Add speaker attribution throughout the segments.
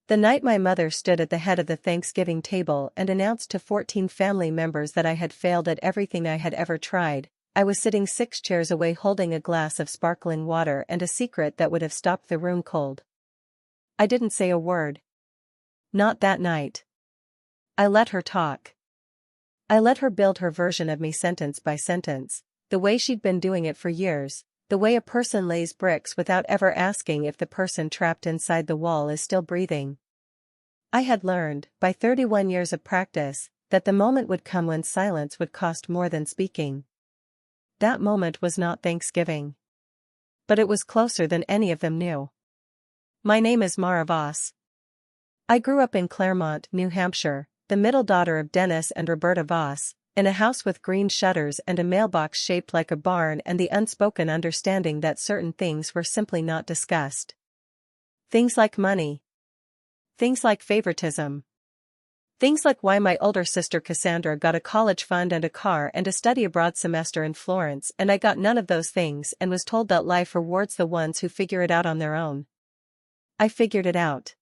Speaker 1: The night my mother stood at the head of the Thanksgiving table and announced to 14 family members that I had failed at everything I had ever tried, I was sitting 6 chairs away holding a glass of sparkling water and a secret that would have stopped the room cold. I didn't say a word. Not that night. I let her talk. I let her build her version of me sentence by sentence, the way she'd been doing it for years, the way a person lays bricks without ever asking if the person trapped inside the wall is still breathing. I had learned, by 31 years of practice, that the moment would come when silence would cost more than speaking. That moment was not Thanksgiving. But it was closer than any of them knew. My name is Mara Voss. I grew up in Claremont, New Hampshire, the middle daughter of Dennis and Roberta Voss, in a house with green shutters and a mailbox shaped like a barn and the unspoken understanding that certain things were simply not discussed. Things like money. Things like favoritism. Things like why my older sister Cassandra got a college fund and a car and a study abroad semester in Florence and I got none of those things and was told that life rewards the ones who figure it out on their own. I figured it out.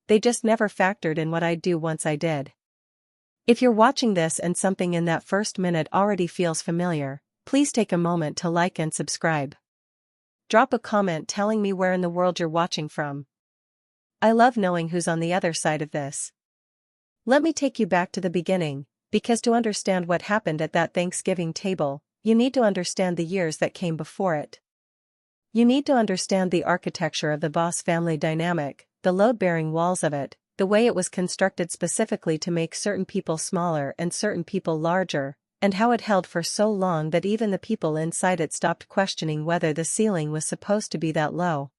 Speaker 1: They just never factored in what I'd do once I did. If you're watching this and something in that first minute already feels familiar, please take a moment to like and subscribe. Drop a comment telling me where in the world you're watching from. I love knowing who's on the other side of this. Let me take you back to the beginning, because to understand what happened at that Thanksgiving table, you need to understand the years that came before it. You need to understand the architecture of the Voss family dynamic, the load-bearing walls of it, the way it was constructed specifically to make certain people smaller and certain people larger, and how it held for so long that even the people inside it stopped questioning whether the ceiling was supposed to be that low.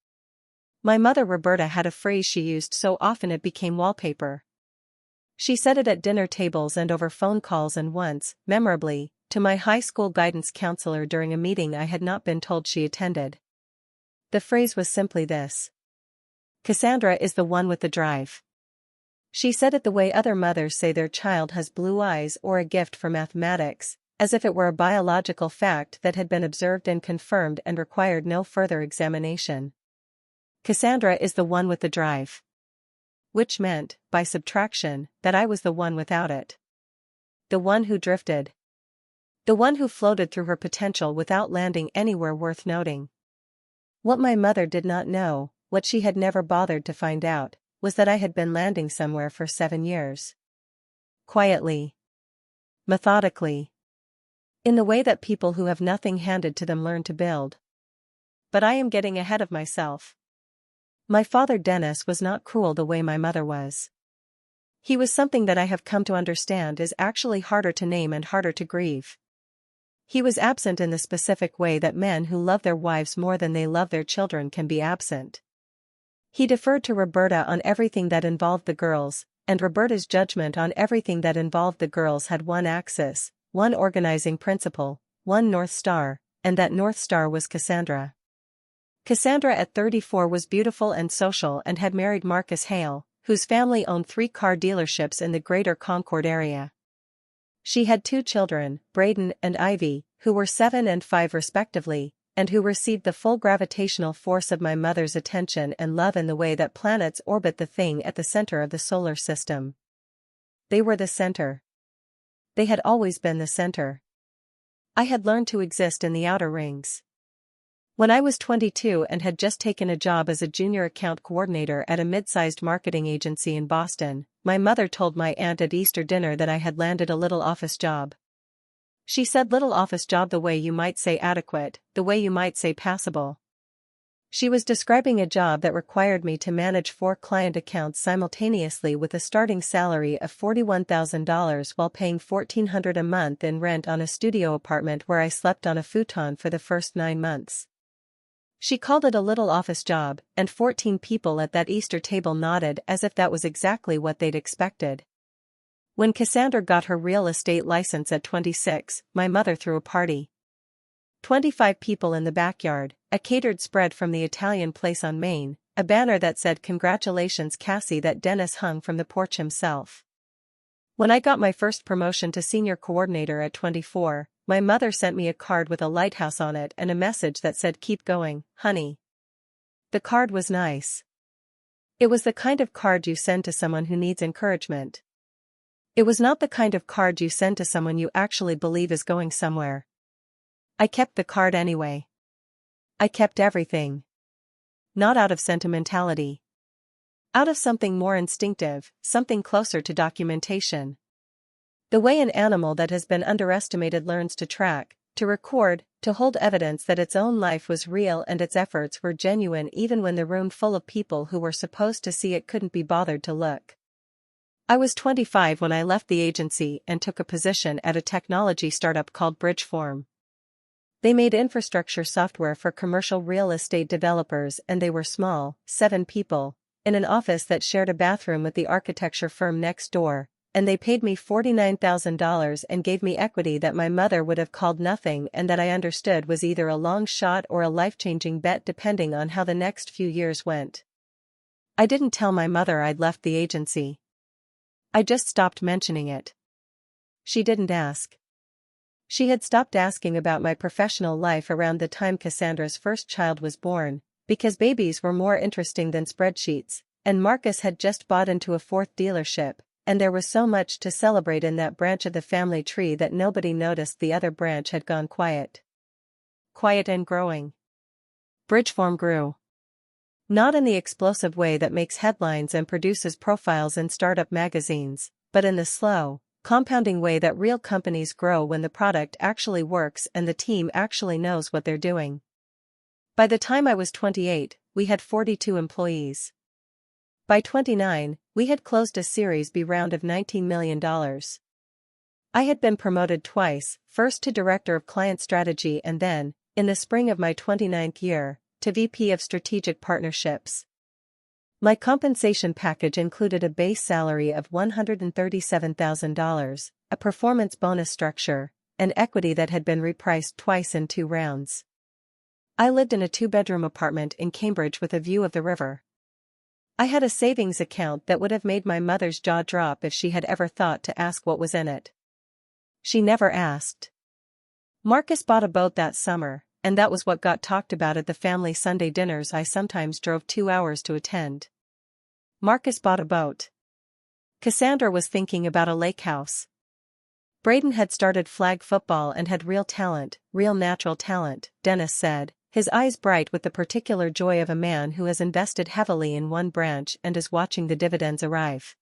Speaker 1: My mother Roberta had a phrase she used so often it became wallpaper. She said it at dinner tables and over phone calls and once, memorably, to my high school guidance counselor during a meeting I had not been told she attended. The phrase was simply this: Cassandra is the one with the drive. She said it the way other mothers say their child has blue eyes or a gift for mathematics, as if it were a biological fact that had been observed and confirmed and required no further examination. Cassandra is the one with the drive. Which meant, by subtraction, that I was the one without it. The one who drifted. The one who floated through her potential without landing anywhere worth noting. What my mother did not know, what she had never bothered to find out, was that I had been landing somewhere for 7 years. Quietly. Methodically. In the way that people who have nothing handed to them learn to build. But I am getting ahead of myself. My father Dennis was not cruel the way my mother was. He was something that I have come to understand is actually harder to name and harder to grieve. He was absent in the specific way that men who love their wives more than they love their children can be absent. He deferred to Roberta on everything that involved the girls, and Roberta's judgment on everything that involved the girls had one axis, one organizing principle, one North Star, and that North Star was Cassandra. Cassandra at 34 was beautiful and social and had married Marcus Hale, whose family owned 3 car dealerships in the greater Concord area. She had 2 children, Braden and Ivy, who were 7 and 5 respectively, and who received the full gravitational force of my mother's attention and love in the way that planets orbit the thing at the center of the solar system. They were the center. They had always been the center. I had learned to exist in the outer rings. When I was 22 and had just taken a job as a junior account coordinator at a mid-sized marketing agency in Boston, my mother told my aunt at Easter dinner that I had landed a little office job. She said little office job the way you might say adequate, the way you might say passable. She was describing a job that required me to manage 4 client accounts simultaneously with a starting salary of $41,000 while paying $1,400 a month in rent on a studio apartment where I slept on a futon for the first 9 months. She called it a little office job, and 14 people at that Easter table nodded as if that was exactly what they'd expected. When Cassandra got her real estate license at 26, my mother threw a party. 25 people in the backyard, a catered spread from the Italian place on Main, a banner that said "Congratulations Cassie" that Dennis hung from the porch himself. When I got my first promotion to senior coordinator at 24, my mother sent me a card with a lighthouse on it and a message that said "Keep going, honey." The card was nice. It was the kind of card you send to someone who needs encouragement. It was not the kind of card you send to someone you actually believe is going somewhere. I kept the card anyway. I kept everything. Not out of sentimentality. Out of something more instinctive, something closer to documentation. The way an animal that has been underestimated learns to track, to record, to hold evidence that its own life was real and its efforts were genuine even when the room full of people who were supposed to see it couldn't be bothered to look. I was 25 when I left the agency and took a position at a technology startup called Bridgeform. They made infrastructure software for commercial real estate developers, and they were small, 7 people, in an office that shared a bathroom with the architecture firm next door, and they paid me $49,000 and gave me equity that my mother would have called nothing and that I understood was either a long shot or a life-changing bet depending on how the next few years went. I didn't tell my mother I'd left the agency. I just stopped mentioning it. She didn't ask. She had stopped asking about my professional life around the time Cassandra's first child was born, because babies were more interesting than spreadsheets, and Marcus had just bought into a 4th dealership, and there was so much to celebrate in that branch of the family tree that nobody noticed the other branch had gone quiet. Quiet and growing. Bridgeform grew. Not in the explosive way that makes headlines and produces profiles in startup magazines, but in the slow, compounding way that real companies grow when the product actually works and the team actually knows what they're doing. By the time I was 28, we had 42 employees. By 29, we had closed a Series B round of $19 million. I had been promoted twice, first to Director of Client Strategy and then, in the spring of my 29th year, to VP of Strategic Partnerships. My compensation package included a base salary of $137,000, a performance bonus structure, and equity that had been repriced twice in 2 rounds. I lived in a 2-bedroom apartment in Cambridge with a view of the river. I had a savings account that would have made my mother's jaw drop if she had ever thought to ask what was in it. She never asked. Marcus bought a boat that summer, and that was what got talked about at the family Sunday dinners I sometimes drove 2 hours to attend. Marcus bought a boat. Cassandra was thinking about a lake house. Braden had started flag football and had real talent, real natural talent, Dennis said, his eyes bright with the particular joy of a man who has invested heavily in one branch and is watching the dividends arrive.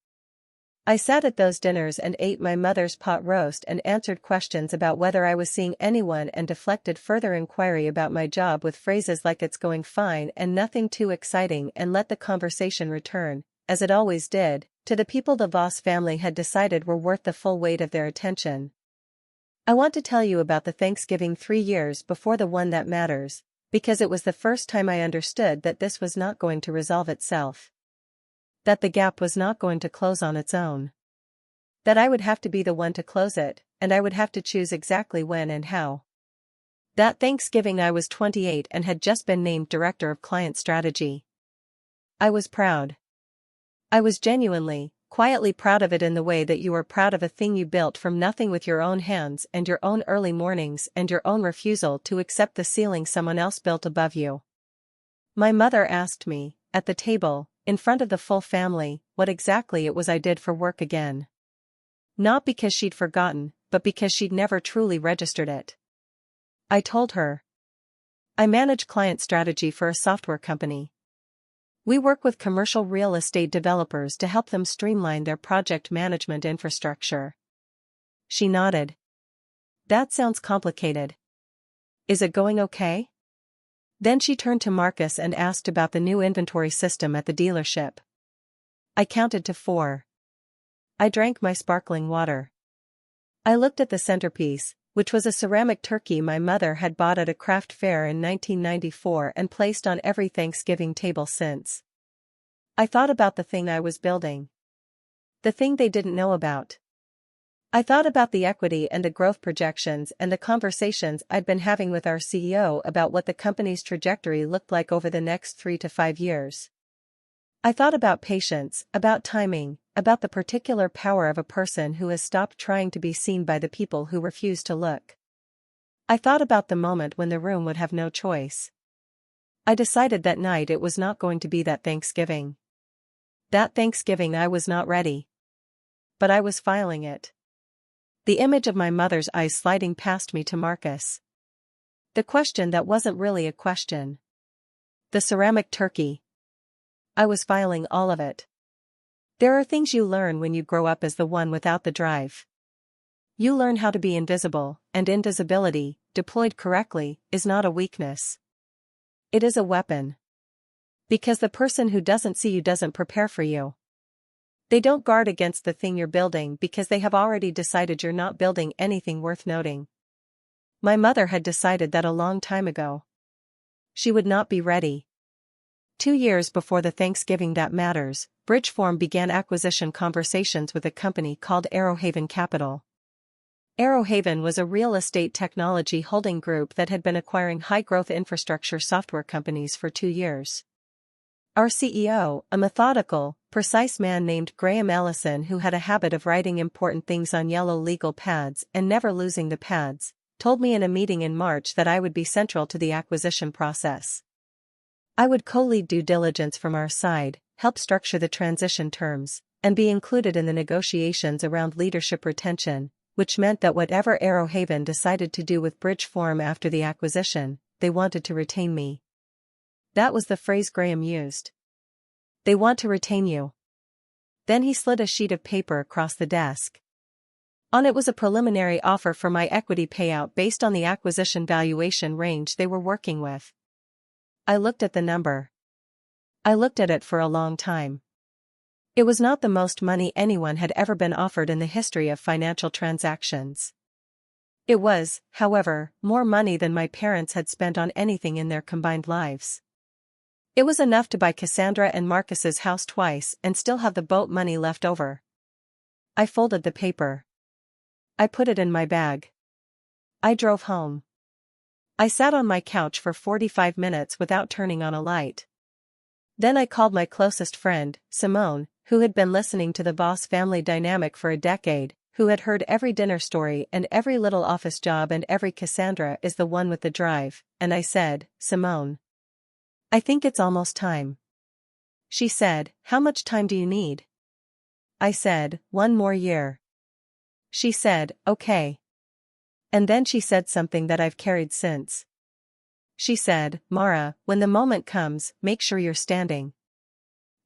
Speaker 1: I sat at those dinners and ate my mother's pot roast and answered questions about whether I was seeing anyone and deflected further inquiry about my job with phrases like "it's going fine" and "nothing too exciting," and let the conversation return, as it always did, to the people the Voss family had decided were worth the full weight of their attention. I want to tell you about the Thanksgiving 3 years before the one that matters, because it was the first time I understood that this was not going to resolve itself. That the gap was not going to close on its own. That I would have to be the one to close it, and I would have to choose exactly when and how. That Thanksgiving I was 28 and had just been named Director of Client Strategy. I was proud. I was genuinely, quietly proud of it in the way that you are proud of a thing you built from nothing with your own hands and your own early mornings and your own refusal to accept the ceiling someone else built above you. My mother asked me, at the table, in front of the full family, what exactly it was I did for work again. Not because she'd forgotten, but because she'd never truly registered it. I told her. I manage client strategy for a software company. We work with commercial real estate developers to help them streamline their project management infrastructure. She nodded. That sounds complicated. Is it going okay? Then she turned to Marcus and asked about the new inventory system at the dealership. I counted to 4. I drank my sparkling water. I looked at the centerpiece, which was a ceramic turkey my mother had bought at a craft fair in 1994 and placed on every Thanksgiving table since. I thought about the thing I was building. The thing they didn't know about. I thought about the equity and the growth projections and the conversations I'd been having with our CEO about what the company's trajectory looked like over the next 3 to 5 years. I thought about patience, about timing, about the particular power of a person who has stopped trying to be seen by the people who refuse to look. I thought about the moment when the room would have no choice. I decided that night it was not going to be that Thanksgiving. That Thanksgiving I was not ready. But I was filing it. The image of my mother's eyes sliding past me to Marcus. The question that wasn't really a question. The ceramic turkey. I was filing all of it. There are things you learn when you grow up as the one without the drive. You learn how to be invisible, and invisibility, deployed correctly, is not a weakness. It is a weapon. Because the person who doesn't see you doesn't prepare for you. They don't guard against the thing you're building because they have already decided you're not building anything worth noting. My mother had decided that a long time ago. She would not be ready. 2 years before the Thanksgiving that matters, Bridgeform began acquisition conversations with a company called Arrowhaven Capital. Arrowhaven was a real estate technology holding group that had been acquiring high-growth infrastructure software companies for 2 years. Our CEO, a methodical, precise man named Graham Ellison who had a habit of writing important things on yellow legal pads and never losing the pads, told me in a meeting in March that I would be central to the acquisition process. I would co-lead due diligence from our side, help structure the transition terms, and be included in the negotiations around leadership retention, which meant that whatever Arrowhaven decided to do with Bridgeform after the acquisition, they wanted to retain me. That was the phrase Graham used. They want to retain you. Then he slid a sheet of paper across the desk. On it was a preliminary offer for my equity payout based on the acquisition valuation range they were working with. I looked at the number. I looked at it for a long time. It was not the most money anyone had ever been offered in the history of financial transactions. It was, however, more money than my parents had spent on anything in their combined lives. It was enough to buy Cassandra and Marcus's house twice and still have the boat money left over. I folded the paper. I put it in my bag. I drove home. I sat on my couch for 45 minutes without turning on a light. Then I called my closest friend, Simone, who had been listening to the Voss family dynamic for a decade, who had heard every dinner story and every little office job and every Cassandra is the one with the drive, and I said, Simone, I think it's almost time. She said, how much time do you need? I said, 1 more year. She said, okay. And then she said something that I've carried since. She said, Mara, when the moment comes, make sure you're standing.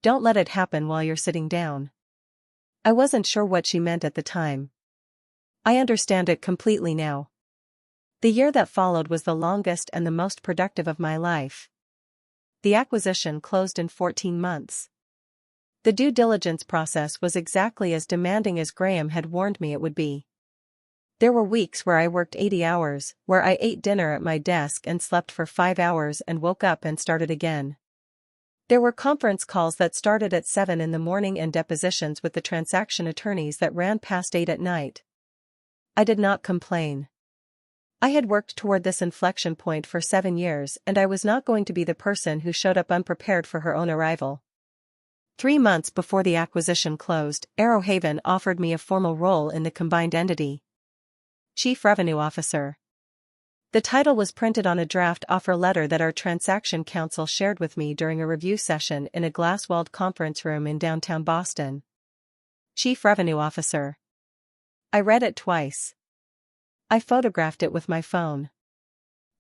Speaker 1: Don't let it happen while you're sitting down. I wasn't sure what she meant at the time. I understand it completely now. The year that followed was the longest and the most productive of my life. The acquisition closed in 14 months. The due diligence process was exactly as demanding as Graham had warned me it would be. There were weeks where I worked 80 hours, where I ate dinner at my desk and slept for 5 hours and woke up and started again. There were conference calls that started at 7 in the morning and depositions with the transaction attorneys that ran past 8 at night. I did not complain. I had worked toward this inflection point for 7 years and I was not going to be the person who showed up unprepared for her own arrival. 3 months before the acquisition closed, Arrowhaven offered me a formal role in the combined entity. Chief Revenue Officer. The title was printed on a draft offer letter that our transaction counsel shared with me during a review session in a glass-walled conference room in downtown Boston. Chief Revenue Officer. I read it twice. I photographed it with my phone.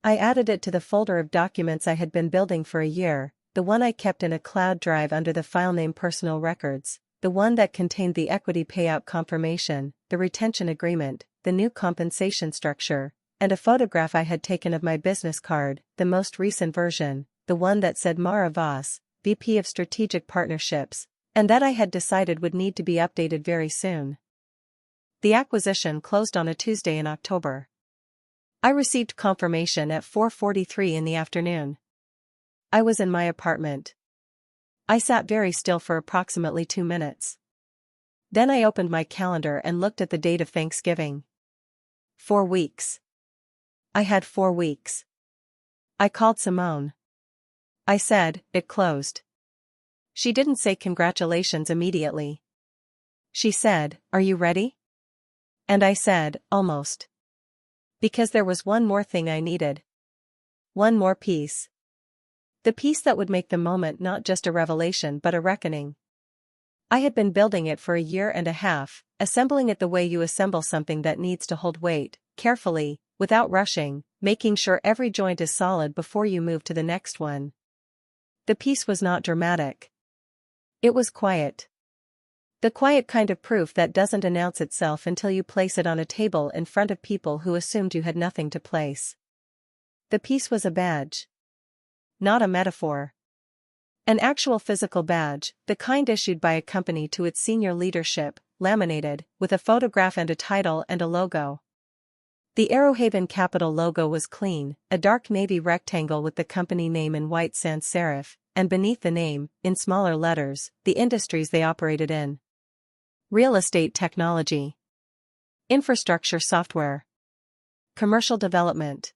Speaker 1: I added it to the folder of documents I had been building for a year, the one I kept in a cloud drive under the file name Personal Records, the one that contained the equity payout confirmation, the retention agreement, the new compensation structure, and a photograph I had taken of my business card, the most recent version, the one that said Mara Voss, VP of Strategic Partnerships, and that I had decided would need to be updated very soon. The acquisition closed on a Tuesday in October. I received confirmation at 4:43 in the afternoon. I was in my apartment. I sat very still for approximately 2 minutes. Then I opened my calendar and looked at the date of Thanksgiving. 4 weeks. I had 4 weeks. I called Simone. I said, it closed. She didn't say congratulations immediately. She said, are you ready? And I said, almost. Because there was one more thing I needed. One more piece. The piece that would make the moment not just a revelation but a reckoning. I had been building it for a year and a half, assembling it the way you assemble something that needs to hold weight, carefully, without rushing, making sure every joint is solid before you move to the next one. The piece was not dramatic. It was quiet. The quiet kind of proof that doesn't announce itself until you place it on a table in front of people who assumed you had nothing to place. The piece was a badge. Not a metaphor. An actual physical badge, the kind issued by a company to its senior leadership, laminated, with a photograph and a title and a logo. The Arrowhaven Capital logo was clean, a dark navy rectangle with the company name in white sans serif, and beneath the name, in smaller letters, the industries they operated in. Real estate technology. Infrastructure software. Commercial development.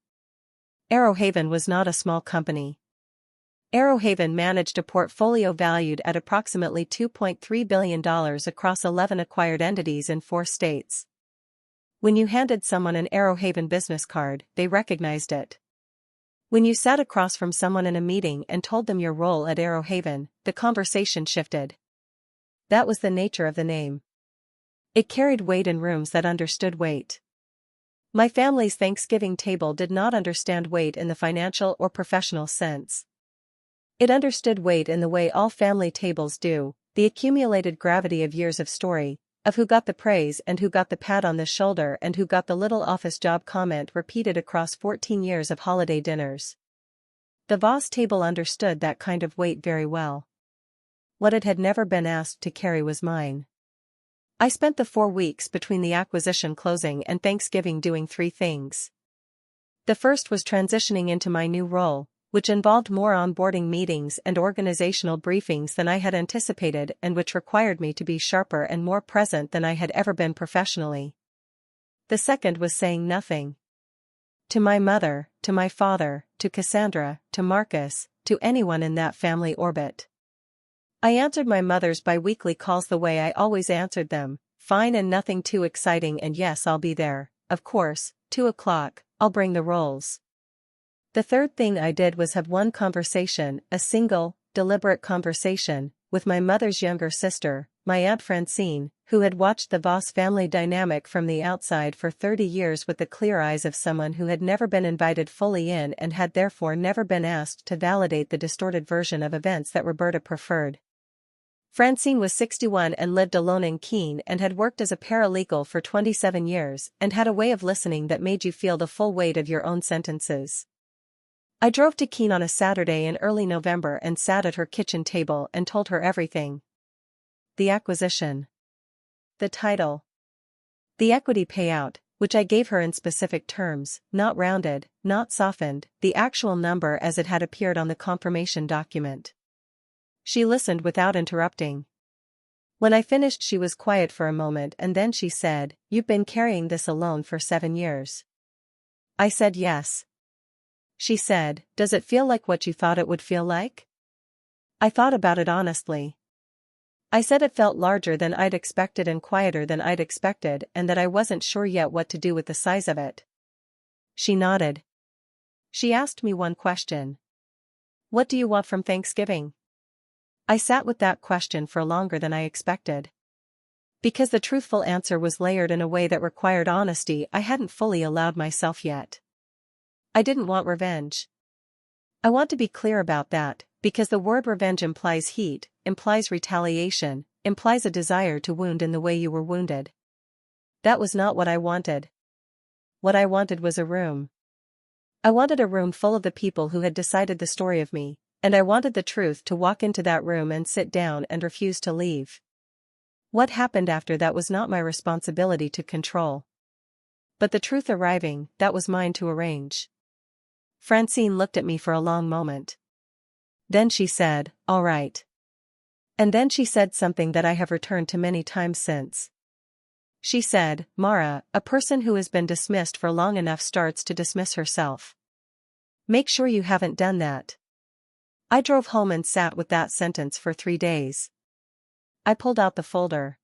Speaker 1: Arrowhaven was not a small company. Arrowhaven managed a portfolio valued at approximately $2.3 billion across 11 acquired entities in 4 states. When you handed someone an Arrowhaven business card, they recognized it. When you sat across from someone in a meeting and told them your role at Arrowhaven, the conversation shifted. That was the nature of the name. It carried weight in rooms that understood weight. My family's Thanksgiving table did not understand weight in the financial or professional sense. It understood weight in the way all family tables do, the accumulated gravity of years of story, of who got the praise and who got the pat on the shoulder and who got the little office job comment repeated across 14 years of holiday dinners. The Voss table understood that kind of weight very well. What it had never been asked to carry was mine. I spent the 4 weeks between the acquisition closing and Thanksgiving doing 3 things. The first was transitioning into my new role, which involved more onboarding meetings and organizational briefings than I had anticipated and which required me to be sharper and more present than I had ever been professionally. The second was saying nothing. To my mother, to my father, to Cassandra, to Marcus, to anyone in that family orbit. I answered my mother's bi-weekly calls the way I always answered them, fine and nothing too exciting and yes I'll be there, of course, 2 o'clock, I'll bring the rolls. The third thing I did was have one conversation, a single, deliberate conversation, with my mother's younger sister, my Aunt Francine, who had watched the Voss family dynamic from the outside for 30 years with the clear eyes of someone who had never been invited fully in and had therefore never been asked to validate the distorted version of events that Roberta preferred. Francine was 61 and lived alone in Keene and had worked as a paralegal for 27 years and had a way of listening that made you feel the full weight of your own sentences. I drove to Keene on a Saturday in early November and sat at her kitchen table and told her everything. The acquisition. The title. The equity payout, which I gave her in specific terms, not rounded, not softened, the actual number as it had appeared on the confirmation document. She listened without interrupting. When I finished she was quiet for a moment and then she said, "You've been carrying this alone for 7 years." I said yes. She said, "Does it feel like what you thought it would feel like?" I thought about it honestly. I said it felt larger than I'd expected and quieter than I'd expected and that I wasn't sure yet what to do with the size of it. She nodded. She asked me one question. "What do you want from Thanksgiving?" I sat with that question for longer than I expected. Because the truthful answer was layered in a way that required honesty I hadn't fully allowed myself yet. I didn't want revenge. I want to be clear about that, because the word revenge implies heat, implies retaliation, implies a desire to wound in the way you were wounded. That was not what I wanted. What I wanted was a room. I wanted a room full of the people who had decided the story of me, and I wanted the truth to walk into that room and sit down and refuse to leave. What happened after that was not my responsibility to control. But the truth arriving, that was mine to arrange. Francine looked at me for a long moment. Then she said, "All right." And then she said something that I have returned to many times since. She said, "Mara, a person who has been dismissed for long enough starts to dismiss herself. Make sure you haven't done that." I drove home and sat with that sentence for 3 days. I pulled out the folder.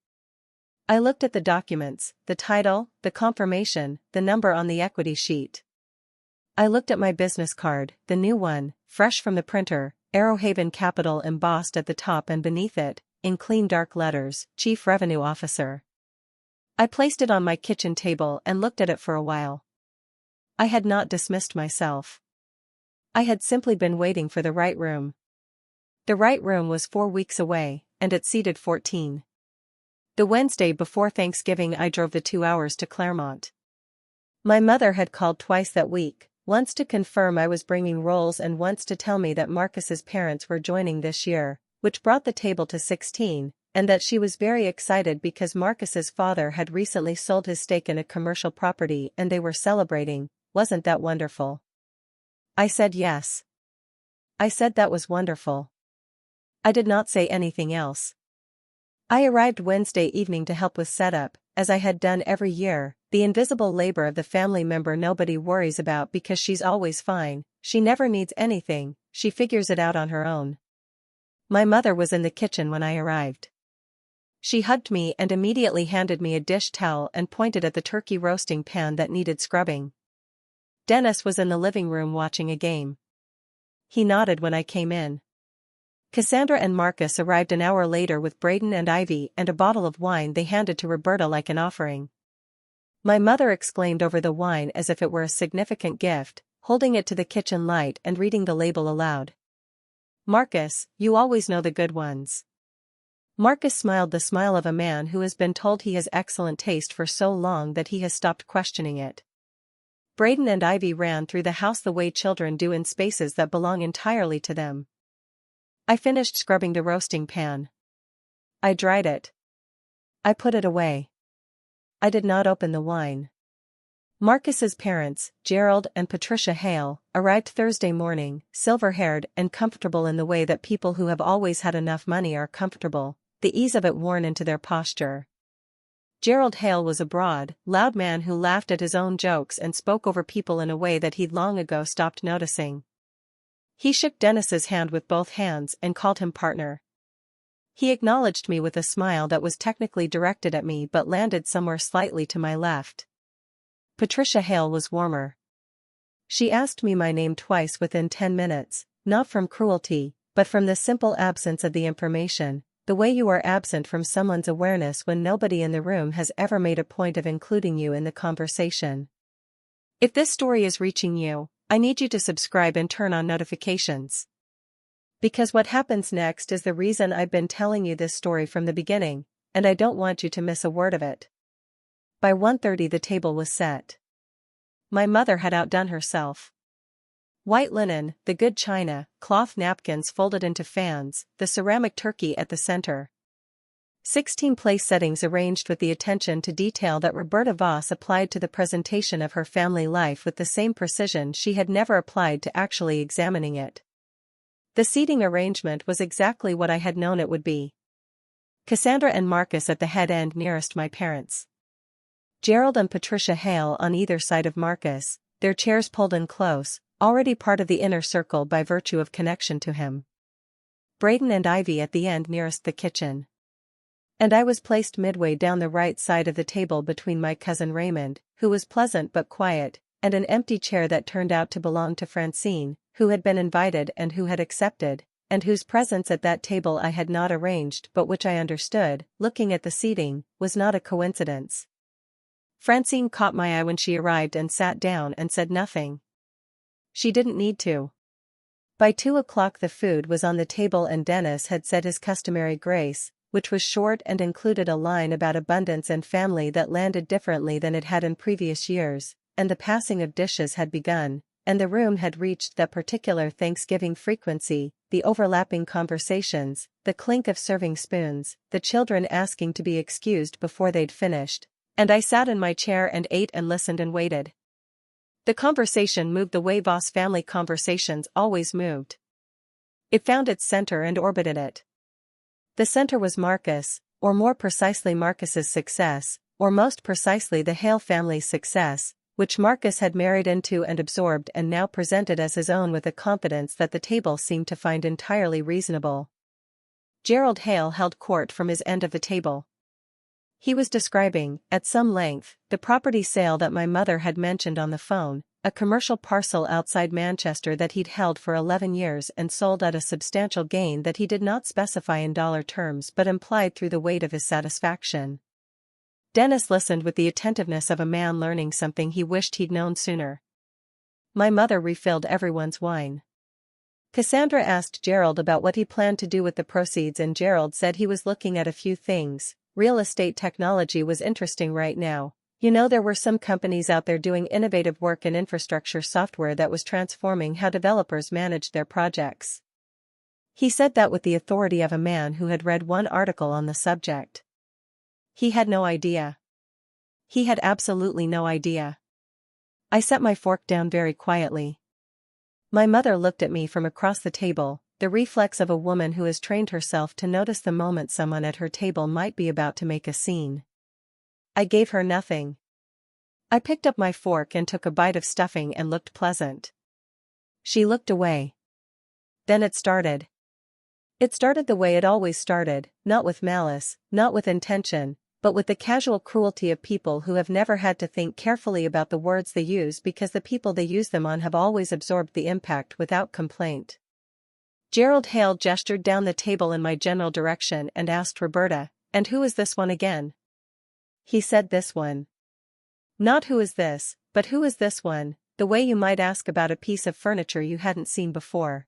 Speaker 1: I looked at the documents, the title, the confirmation, the number on the equity sheet. I looked at my business card, the new one, fresh from the printer, Arrowhaven Capital embossed at the top and beneath it, in clean dark letters, Chief Revenue Officer. I placed it on my kitchen table and looked at it for a while. I had not dismissed myself. I had simply been waiting for the right room. The right room was 4 weeks away, and it seated 14. The Wednesday before Thanksgiving I drove the 2 hours to Claremont. My mother had called twice that week, once to confirm I was bringing rolls and once to tell me that Marcus's parents were joining this year, which brought the table to 16, and that she was very excited because Marcus's father had recently sold his stake in a commercial property and they were celebrating. Wasn't that wonderful? I said yes. I said that was wonderful. I did not say anything else. I arrived Wednesday evening to help with setup, as I had done every year, the invisible labor of the family member nobody worries about because she's always fine, she never needs anything, she figures it out on her own. My mother was in the kitchen when I arrived. She hugged me and immediately handed me a dish towel and pointed at the turkey roasting pan that needed scrubbing. Dennis was in the living room watching a game. He nodded when I came in. Cassandra and Marcus arrived an hour later with Braden and Ivy and a bottle of wine they handed to Roberta like an offering. My mother exclaimed over the wine as if it were a significant gift, holding it to the kitchen light and reading the label aloud. Marcus, you always know the good ones. Marcus smiled the smile of a man who has been told he has excellent taste for so long that he has stopped questioning it. Braden and Ivy ran through the house the way children do in spaces that belong entirely to them. I finished scrubbing the roasting pan. I dried it. I put it away. I did not open the wine. Marcus's parents, Gerald and Patricia Hale, arrived Thursday morning, silver-haired and comfortable in the way that people who have always had enough money are comfortable, the ease of it worn into their posture. Gerald Hale was a broad, loud man who laughed at his own jokes and spoke over people in a way that he'd long ago stopped noticing. He shook Dennis's hand with both hands and called him partner. He acknowledged me with a smile that was technically directed at me but landed somewhere slightly to my left. Patricia Hale was warmer. She asked me my name twice within 10 minutes, not from cruelty, but from the simple absence of the information, the way you are absent from someone's awareness when nobody in the room has ever made a point of including you in the conversation. If this story is reaching you, I need you to subscribe and turn on notifications. Because what happens next is the reason I've been telling you this story from the beginning, and I don't want you to miss a word of it. By 1:30 the table was set. My mother had outdone herself. White linen, the good china, cloth napkins folded into fans, the ceramic turkey at the center. 16 place settings arranged with the attention to detail that Roberta Voss applied to the presentation of her family life with the same precision she had never applied to actually examining it. The seating arrangement was exactly what I had known it would be. Cassandra and Marcus at the head end nearest my parents. Gerald and Patricia Hale on either side of Marcus, their chairs pulled in close, already part of the inner circle by virtue of connection to him. Braden and Ivy at the end nearest the kitchen. And I was placed midway down the right side of the table between my cousin Raymond, who was pleasant but quiet, and an empty chair that turned out to belong to Francine, who had been invited and who had accepted, and whose presence at that table I had not arranged but which I understood, looking at the seating, was not a coincidence. Francine caught my eye when she arrived and sat down and said nothing. She didn't need to. By 2 o'clock the food was on the table and Dennis had said his customary grace, which was short and included a line about abundance and family that landed differently than it had in previous years, and the passing of dishes had begun, and the room had reached that particular Thanksgiving frequency, the overlapping conversations, the clink of serving spoons, the children asking to be excused before they'd finished, and I sat in my chair and ate and listened and waited. The conversation moved the way Voss family conversations always moved. It found its center and orbited it. The center was Marcus, or more precisely Marcus's success, or most precisely the Hale family's success, which Marcus had married into and absorbed and now presented as his own with a confidence that the table seemed to find entirely reasonable. Gerald Hale held court from his end of the table. He was describing, at some length, the property sale that my mother had mentioned on the phone, a commercial parcel outside Manchester that he'd held for 11 years and sold at a substantial gain that he did not specify in dollar terms but implied through the weight of his satisfaction. Dennis listened with the attentiveness of a man learning something he wished he'd known sooner. My mother refilled everyone's wine. Cassandra asked Gerald about what he planned to do with the proceeds, and Gerald said he was looking at a few things. Real estate technology was interesting right now. You know, there were some companies out there doing innovative work in infrastructure software that was transforming how developers managed their projects. He said that with the authority of a man who had read one article on the subject. He had no idea. He had absolutely no idea. I set my fork down very quietly. My mother looked at me from across the table, the reflex of a woman who has trained herself to notice the moment someone at her table might be about to make a scene. I gave her nothing. I picked up my fork and took a bite of stuffing and looked pleasant. She looked away. Then it started. It started the way it always started, not with malice, not with intention, but with the casual cruelty of people who have never had to think carefully about the words they use because the people they use them on have always absorbed the impact without complaint. Gerald Hale gestured down the table in my general direction and asked Roberta, "And who is this one again?" He said, "This one." Not who is this, but who is this one, the way you might ask about a piece of furniture you hadn't seen before.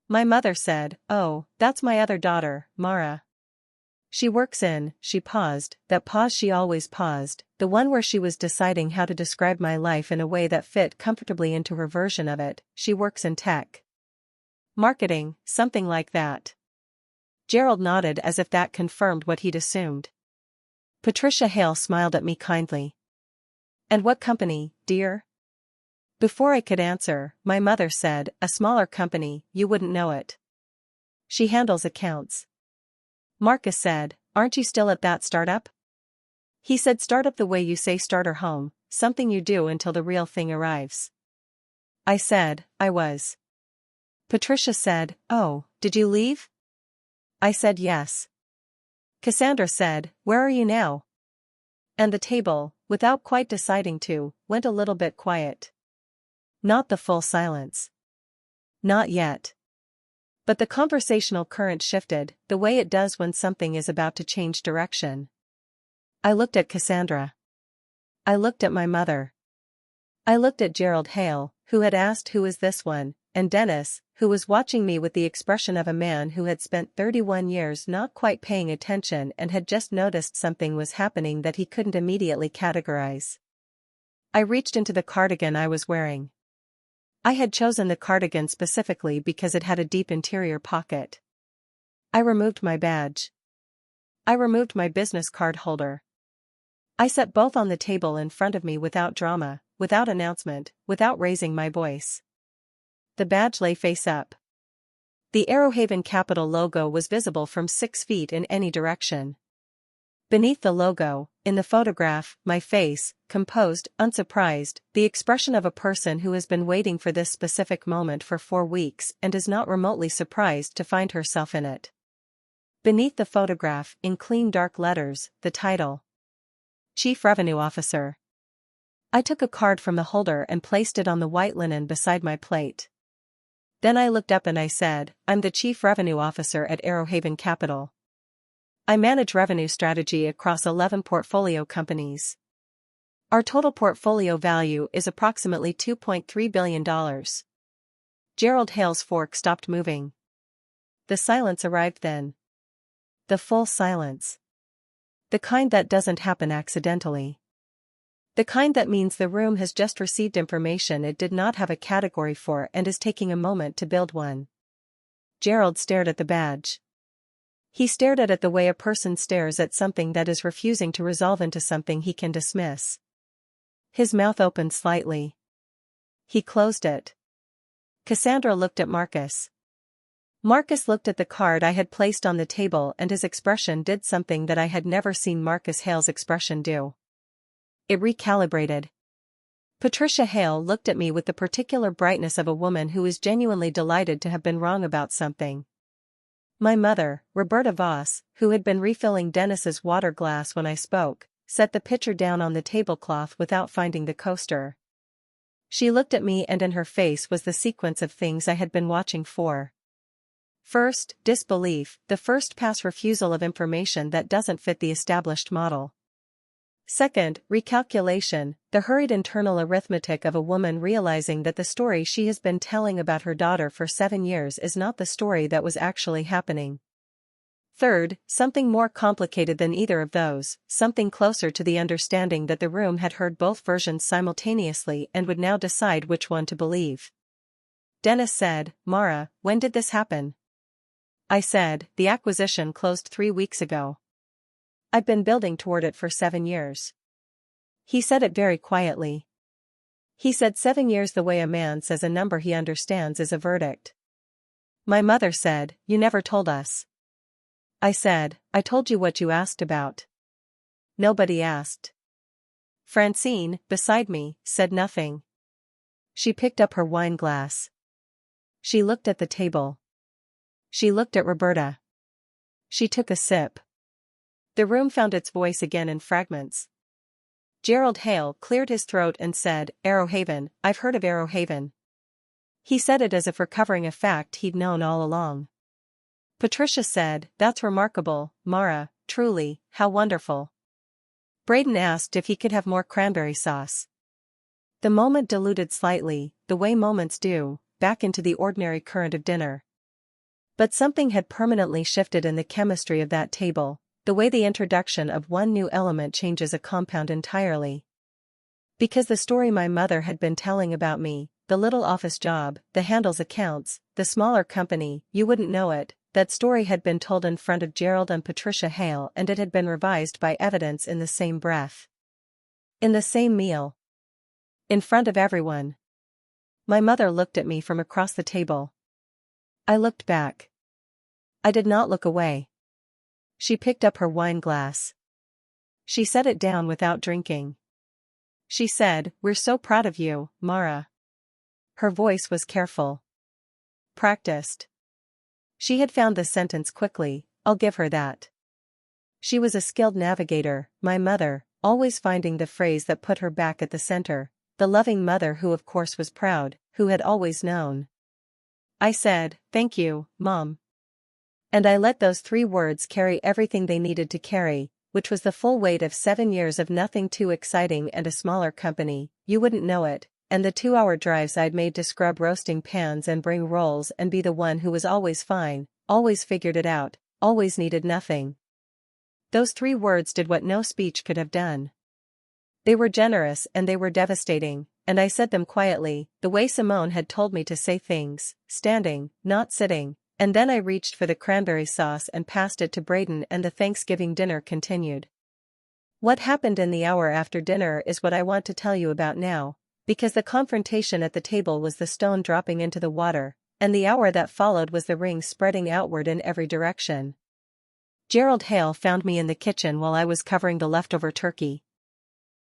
Speaker 1: My mother said, "Oh, that's my other daughter, Mara. She works in," she paused, that pause she always paused, the one where she was deciding how to describe my life in a way that fit comfortably into her version of it. "She works in tech. Marketing, something like that." Gerald nodded as if that confirmed what he'd assumed. Patricia Hale smiled at me kindly. "And what company, dear?" Before I could answer, my mother said, "A smaller company, you wouldn't know it. She handles accounts." Marcus said, "Aren't you still at that startup?" He said, "Startup the way you say starter home, something you do until the real thing arrives." I said, "I was." Patricia said, "Oh, did you leave?" I said, "Yes." Cassandra said, "Where are you now?" And the table, without quite deciding to, went a little bit quiet. Not the full silence. Not yet. But the conversational current shifted, the way it does when something is about to change direction. I looked at Cassandra. I looked at my mother. I looked at Gerald Hale, who had asked who is this one, and Dennis, who was watching me with the expression of a man who had spent 31 years not quite paying attention and had just noticed something was happening that he couldn't immediately categorize. I reached into the cardigan I was wearing. I had chosen the cardigan specifically because it had a deep interior pocket. I removed my badge. I removed my business card holder. I set both on the table in front of me without drama, without announcement, without raising my voice. The badge lay face up. The Arrowhaven Capital logo was visible from 6 feet in any direction. Beneath the logo, in the photograph, my face, composed, unsurprised, the expression of a person who has been waiting for this specific moment for 4 weeks and is not remotely surprised to find herself in it. Beneath the photograph, in clean dark letters, the title. Chief Revenue Officer. I took a card from the holder and placed it on the white linen beside my plate. Then I looked up and I said, "I'm the Chief Revenue Officer at Arrowhaven Capital. I manage revenue strategy across 11 portfolio companies. Our total portfolio value is approximately $2.3 billion. Gerald Hale's fork stopped moving. The silence arrived then. The full silence. The kind that doesn't happen accidentally. The kind that means the room has just received information it did not have a category for and is taking a moment to build one. Gerald stared at the badge. He stared at it the way a person stares at something that is refusing to resolve into something he can dismiss. His mouth opened slightly. He closed it. Cassandra looked at Marcus. Marcus looked at the card I had placed on the table and his expression did something that I had never seen Marcus Hale's expression do. It recalibrated. Patricia Hale looked at me with the particular brightness of a woman who is genuinely delighted to have been wrong about something. My mother, Roberta Voss, who had been refilling Dennis's water glass when I spoke, set the pitcher down on the tablecloth without finding the coaster. She looked at me and in her face was the sequence of things I had been watching for. First, disbelief, the first pass refusal of information that doesn't fit the established model. Second, recalculation, the hurried internal arithmetic of a woman realizing that the story she has been telling about her daughter for 7 years is not the story that was actually happening. Third, something more complicated than either of those, something closer to the understanding that the room had heard both versions simultaneously and would now decide which one to believe. Dennis said, "Mara, when did this happen?" I said, "The acquisition closed 3 weeks ago. I've been building toward it for 7 years." He said it very quietly. He said 7 years the way a man says a number he understands is a verdict. My mother said, "You never told us." I said, "I told you what you asked about." Nobody asked. Francine, beside me, said nothing. She picked up her wine glass. She looked at the table. She looked at Roberta. She took a sip. The room found its voice again in fragments. Gerald Hale cleared his throat and said, "Arrowhaven, I've heard of Arrowhaven." He said it as if recovering a fact he'd known all along. Patricia said, "That's remarkable, Mara, truly, how wonderful." Braden asked if he could have more cranberry sauce. The moment diluted slightly, the way moments do, back into the ordinary current of dinner. But something had permanently shifted in the chemistry of that table, the way the introduction of one new element changes a compound entirely. Because the story my mother had been telling about me, the little office job, the handles accounts, the smaller company, you wouldn't know it, that story had been told in front of Gerald and Patricia Hale and it had been revised by evidence in the same breath. In the same meal. In front of everyone. My mother looked at me from across the table. I looked back. I did not look away. She picked up her wine glass. She set it down without drinking. She said, "We're so proud of you, Mara." Her voice was careful. Practiced. She had found the sentence quickly, I'll give her that. She was a skilled navigator, my mother, always finding the phrase that put her back at the center, the loving mother who of course was proud, who had always known. I said, "Thank you, Mom." And I let those 3 words carry everything they needed to carry, which was the full weight of 7 years of nothing too exciting and a smaller company, you wouldn't know it, and the 2-hour drives I'd made to scrub roasting pans and bring rolls and be the one who was always fine, always figured it out, always needed nothing. Those 3 words did what no speech could have done. They were generous and they were devastating, and I said them quietly, the way Simone had told me to say things, standing, not sitting, and then I reached for the cranberry sauce and passed it to Braden and the Thanksgiving dinner continued. What happened in the hour after dinner is what I want to tell you about now, because the confrontation at the table was the stone dropping into the water, and the hour that followed was the ring spreading outward in every direction. Gerald Hale found me in the kitchen while I was covering the leftover turkey.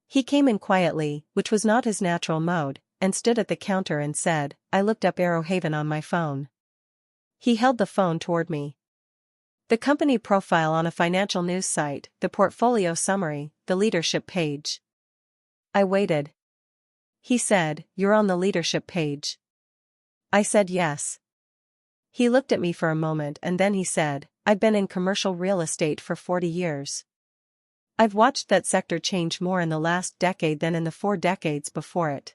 Speaker 1: He came in quietly, which was not his natural mode, and stood at the counter and said, "I looked up Arrowhaven on my phone." He held the phone toward me. The company profile on a financial news site, the portfolio summary, the leadership page. I waited. He said, "You're on the leadership page." I said yes. He looked at me for a moment and then he said, "I've been in commercial real estate for 40 years. I've watched that sector change more in the last decade than in the 4 decades before it."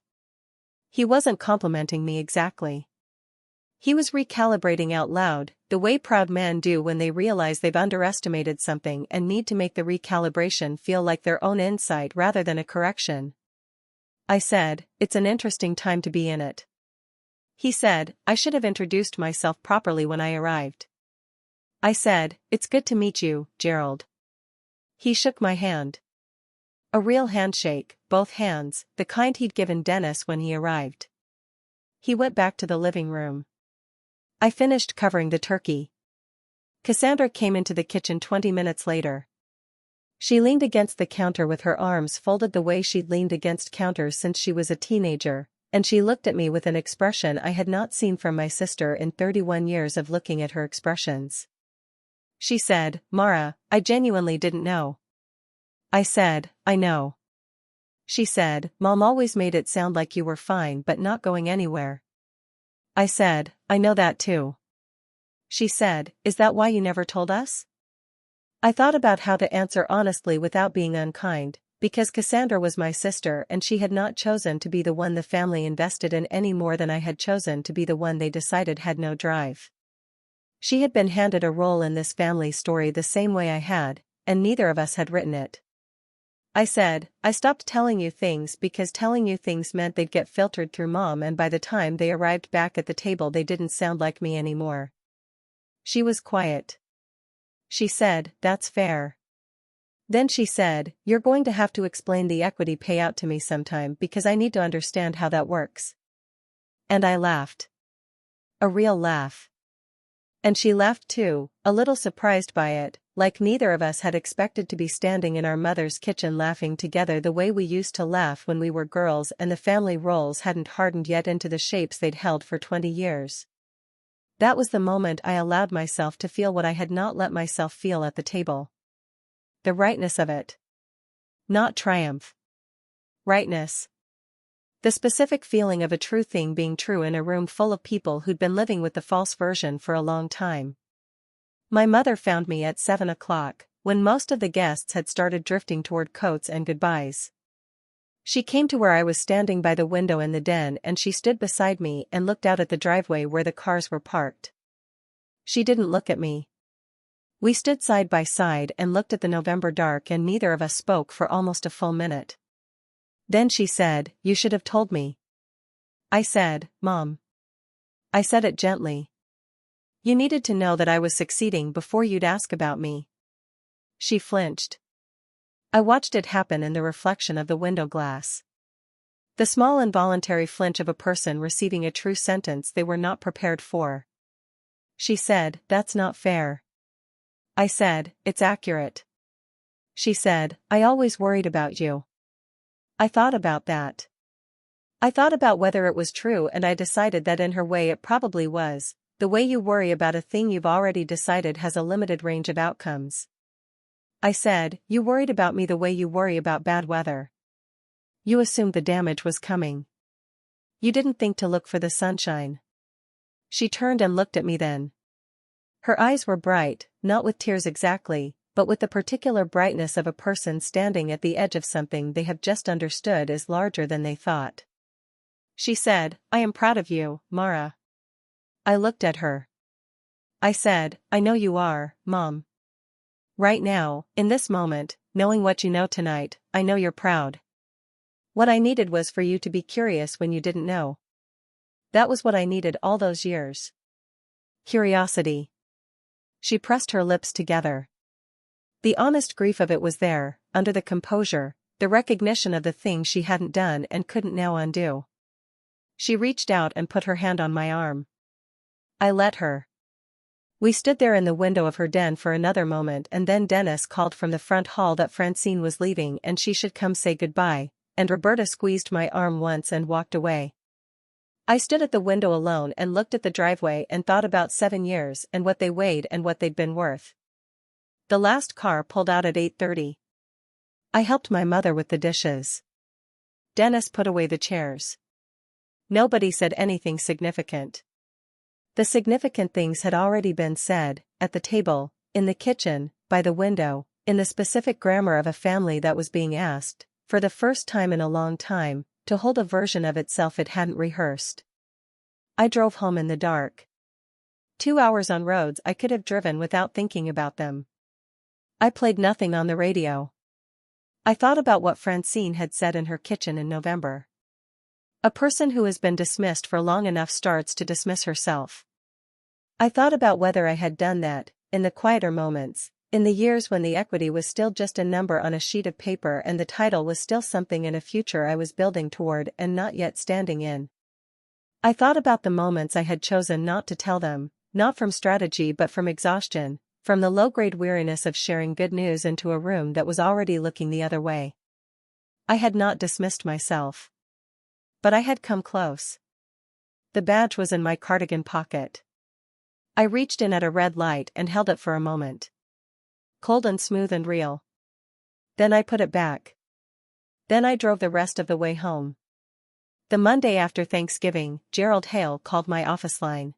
Speaker 1: He wasn't complimenting me exactly. He was recalibrating out loud, the way proud men do when they realize they've underestimated something and need to make the recalibration feel like their own insight rather than a correction. I said, "It's an interesting time to be in it." He said, "I should have introduced myself properly when I arrived." I said, "It's good to meet you, Gerald." He shook my hand. A real handshake, both hands, the kind he'd given Dennis when he arrived. He went back to the living room. I finished covering the turkey. Cassandra came into the kitchen 20 minutes later. She leaned against the counter with her arms folded the way she'd leaned against counters since she was a teenager, and she looked at me with an expression I had not seen from my sister in 31 years of looking at her expressions. She said, "Mara, I genuinely didn't know." I said, "I know. She said, Mom always made it sound like you were fine but not going anywhere. I said, I know that too. She said, is that why you never told us? I thought about how to answer honestly without being unkind, because Cassandra was my sister and she had not chosen to be the one the family invested in any more than I had chosen to be the one they decided had no drive. She had been handed a role in this family story the same way I had, and neither of us had written it. I said, I stopped telling you things because telling you things meant they'd get filtered through Mom, and by the time they arrived back at the table they didn't sound like me anymore. She was quiet. She said, that's fair. Then she said, you're going to have to explain the equity payout to me sometime because I need to understand how that works. And I laughed. A real laugh. And she laughed too, a little surprised by it, like neither of us had expected to be standing in our mother's kitchen laughing together the way we used to laugh when we were girls and the family roles hadn't hardened yet into the shapes they'd held for 20 years. That was the moment I allowed myself to feel what I had not let myself feel at the table. The rightness of it. Not triumph. Rightness. The specific feeling of a true thing being true in a room full of people who'd been living with the false version for a long time. My mother found me at 7 o'clock, when most of the guests had started drifting toward coats and goodbyes. She came to where I was standing by the window in the den and she stood beside me and looked out at the driveway where the cars were parked. She didn't look at me. We stood side by side and looked at the November dark and neither of us spoke for almost a full minute. Then she said, you should have told me. I said, Mom. I said it gently. You needed to know that I was succeeding before you'd ask about me. She flinched. I watched it happen in the reflection of the window glass. The small involuntary flinch of a person receiving a true sentence they were not prepared for. She said, that's not fair. I said, it's accurate. She said, I always worried about you. I thought about that. I thought about whether it was true and I decided that in her way it probably was. The way you worry about a thing you've already decided has a limited range of outcomes. I said, you worried about me the way you worry about bad weather. You assumed the damage was coming. You didn't think to look for the sunshine. She turned and looked at me then. Her eyes were bright, not with tears exactly, but with the particular brightness of a person standing at the edge of something they have just understood is larger than they thought. She said, I am proud of you, Mara. I looked at her. I said, I know you are, Mom. Right now, in this moment, knowing what you know tonight, I know you're proud. What I needed was for you to be curious when you didn't know. That was what I needed all those years. Curiosity. She pressed her lips together. The honest grief of it was there, under the composure, the recognition of the thing she hadn't done and couldn't now undo. She reached out and put her hand on my arm. I let her. We stood there in the window of her den for another moment and then Dennis called from the front hall that Francine was leaving and she should come say goodbye, and Roberta squeezed my arm once and walked away. I stood at the window alone and looked at the driveway and thought about 7 years and what they weighed and what they'd been worth. The last car pulled out at 8:30. I helped my mother with the dishes. Dennis put away the chairs. Nobody said anything significant. The significant things had already been said, at the table, in the kitchen, by the window, in the specific grammar of a family that was being asked, for the first time in a long time, to hold a version of itself it hadn't rehearsed. I drove home in the dark. 2 hours on roads I could have driven without thinking about them. I played nothing on the radio. I thought about what Francine had said in her kitchen in November. A person who has been dismissed for long enough starts to dismiss herself. I thought about whether I had done that, in the quieter moments, in the years when the equity was still just a number on a sheet of paper and the title was still something in a future I was building toward and not yet standing in. I thought about the moments I had chosen not to tell them, not from strategy but from exhaustion, from the low-grade weariness of sharing good news into a room that was already looking the other way. I had not dismissed myself. But I had come close. The badge was in my cardigan pocket. I reached in at a red light and held it for a moment. Cold and smooth and real. Then I put it back. Then I drove the rest of the way home. The Monday after Thanksgiving, Gerald Hale called my office line.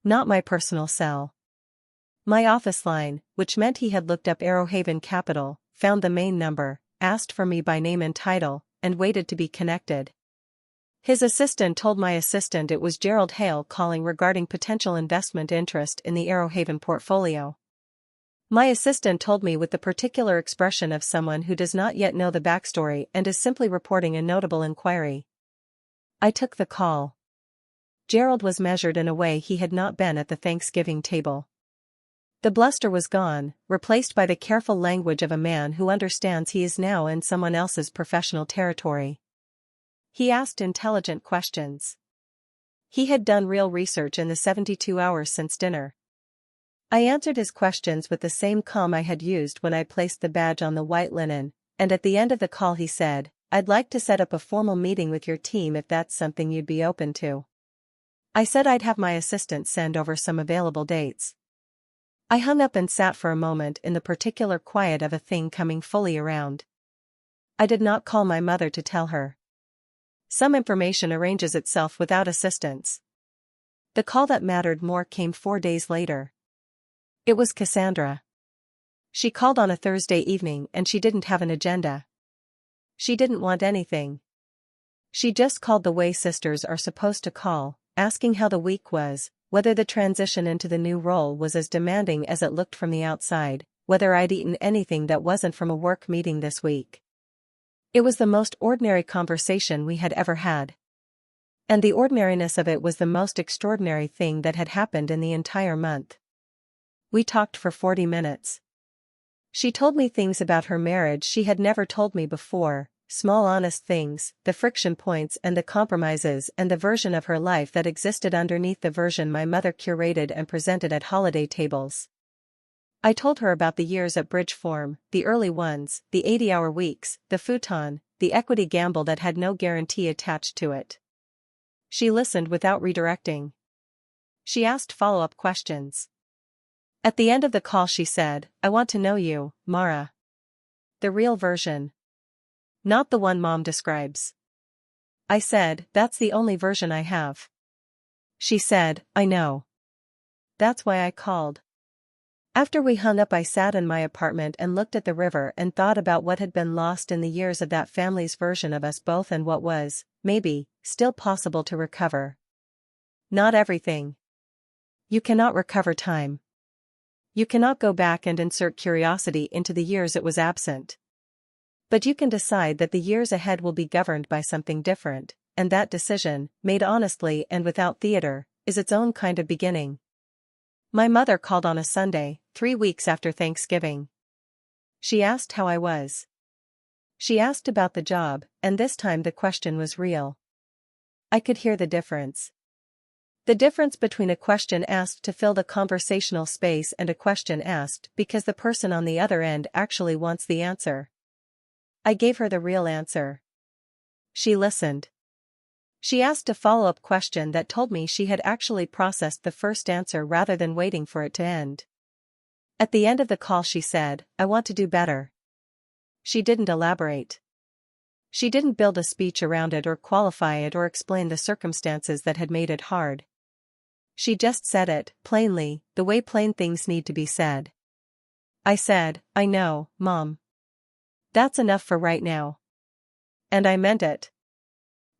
Speaker 1: Not my personal cell. My office line, which meant he had looked up Arrowhaven Capital, found the main number, asked for me by name and title, and waited to be connected. His assistant told my assistant it was Gerald Hale calling regarding potential investment interest in the Arrowhaven portfolio. My assistant told me with the particular expression of someone who does not yet know the backstory and is simply reporting a notable inquiry. I took the call. Gerald was measured in a way he had not been at the Thanksgiving table. The bluster was gone, replaced by the careful language of a man who understands he is now in someone else's professional territory. He asked intelligent questions. He had done real research in the 72 hours since dinner. I answered his questions with the same calm I had used when I placed the badge on the white linen, and at the end of the call he said, "I'd like to set up a formal meeting with your team if that's something you'd be open to." I said I'd have my assistant send over some available dates. I hung up and sat for a moment in the particular quiet of a thing coming fully around. I did not call my mother to tell her. Some information arranges itself without assistance. The call that mattered more came 4 days later. It was Cassandra. She called on a Thursday evening and she didn't have an agenda. She didn't want anything. She just called the way sisters are supposed to call, asking how the week was, whether the transition into the new role was as demanding as it looked from the outside, whether I'd eaten anything that wasn't from a work meeting this week. It was the most ordinary conversation we had ever had. And the ordinariness of it was the most extraordinary thing that had happened in the entire month. We talked for 40 minutes. She told me things about her marriage she had never told me before, small honest things, the friction points and the compromises and the version of her life that existed underneath the version my mother curated and presented at holiday tables. I told her about the years at Bridge Form, the early ones, the 80-hour weeks, the futon, the equity gamble that had no guarantee attached to it. She listened without redirecting. She asked follow-up questions. At the end of the call she said, "I want to know you, Mara. The real version. Not the one Mom describes." I said, "That's the only version I have." She said, "I know. That's why I called." After we hung up I sat in my apartment and looked at the river and thought about what had been lost in the years of that family's version of us both and what was, maybe, still possible to recover. Not everything. You cannot recover time. You cannot go back and insert curiosity into the years it was absent. But you can decide that the years ahead will be governed by something different, and that decision, made honestly and without theater, is its own kind of beginning. My mother called on a Sunday, 3 weeks after Thanksgiving. She asked how I was. She asked about the job, and this time the question was real. I could hear the difference. The difference between a question asked to fill the conversational space and a question asked because the person on the other end actually wants the answer. I gave her the real answer. She listened. She asked a follow-up question that told me she had actually processed the first answer rather than waiting for it to end. At the end of the call she said, "I want to do better." She didn't elaborate. She didn't build a speech around it or qualify it or explain the circumstances that had made it hard. She just said it, plainly, the way plain things need to be said. I said, "I know, Mom. That's enough for right now." And I meant it.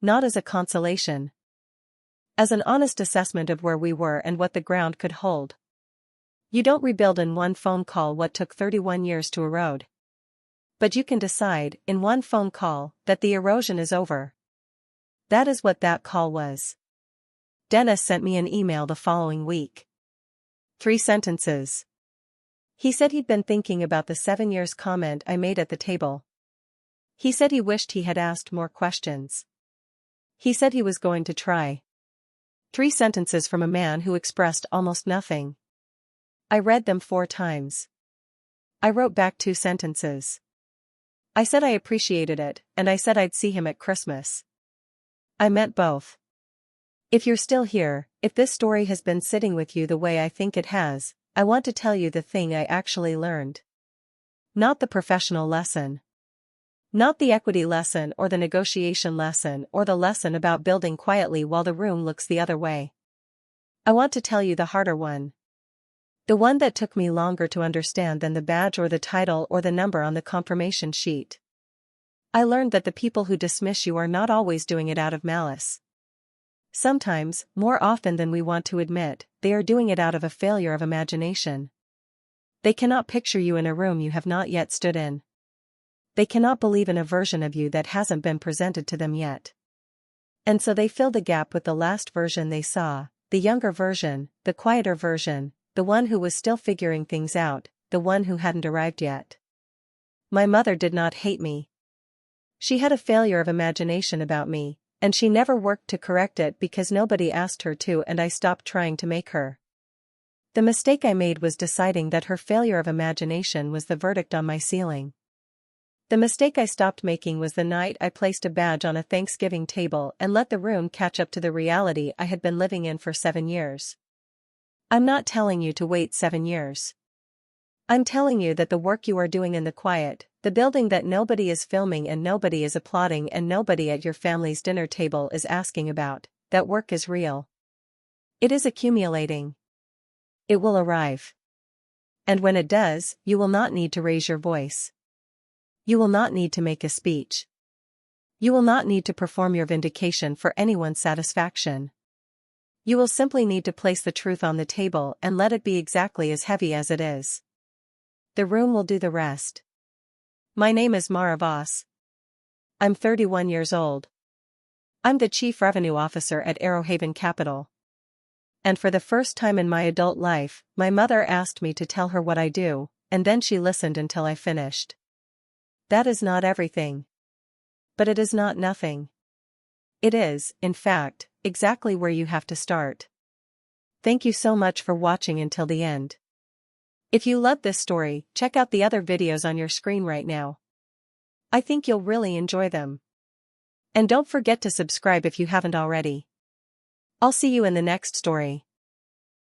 Speaker 1: Not as a consolation. As an honest assessment of where we were and what the ground could hold. You don't rebuild in one phone call what took 31 years to erode. But you can decide, in one phone call, that the erosion is over. That is what that call was. Dennis sent me an email the following week. 3 sentences. He said he'd been thinking about the 7 years comment I made at the table. He said he wished he had asked more questions. He said he was going to try. 3 sentences from a man who expressed almost nothing. I read them 4 times. I wrote back 2 sentences. I said I appreciated it, and I said I'd see him at Christmas. I meant both. If you're still here, if this story has been sitting with you the way I think it has, I want to tell you the thing I actually learned. Not the professional lesson. Not the equity lesson or the negotiation lesson or the lesson about building quietly while the room looks the other way. I want to tell you the harder one. The one that took me longer to understand than the badge or the title or the number on the confirmation sheet. I learned that the people who dismiss you are not always doing it out of malice. Sometimes, more often than we want to admit, they are doing it out of a failure of imagination. They cannot picture you in a room you have not yet stood in. They cannot believe in a version of you that hasn't been presented to them yet. And so they fill the gap with the last version they saw, the younger version, the quieter version, the one who was still figuring things out, the one who hadn't arrived yet. My mother did not hate me. She had a failure of imagination about me, and she never worked to correct it because nobody asked her to, and I stopped trying to make her. The mistake I made was deciding that her failure of imagination was the verdict on my ceiling. The mistake I stopped making was the night I placed a badge on a Thanksgiving table and let the room catch up to the reality I had been living in for 7 years. I'm not telling you to wait 7 years. I'm telling you that the work you are doing in the quiet, the building that nobody is filming and nobody is applauding and nobody at your family's dinner table is asking about, that work is real. It is accumulating. It will arrive. And when it does, you will not need to raise your voice. You will not need to make a speech. You will not need to perform your vindication for anyone's satisfaction. You will simply need to place the truth on the table and let it be exactly as heavy as it is. The room will do the rest. My name is Voss. I'm 31 years old. I'm the Chief Revenue Officer at Arrowhaven Capital. And for the first time in my adult life, my mother asked me to tell her what I do, and then she listened until I finished. That is not everything. But it is not nothing. It is, in fact, exactly where you have to start. Thank you so much for watching until the end. If you love this story, check out the other videos on your screen right now. I think you'll really enjoy them. And don't forget to subscribe if you haven't already. I'll see you in the next story.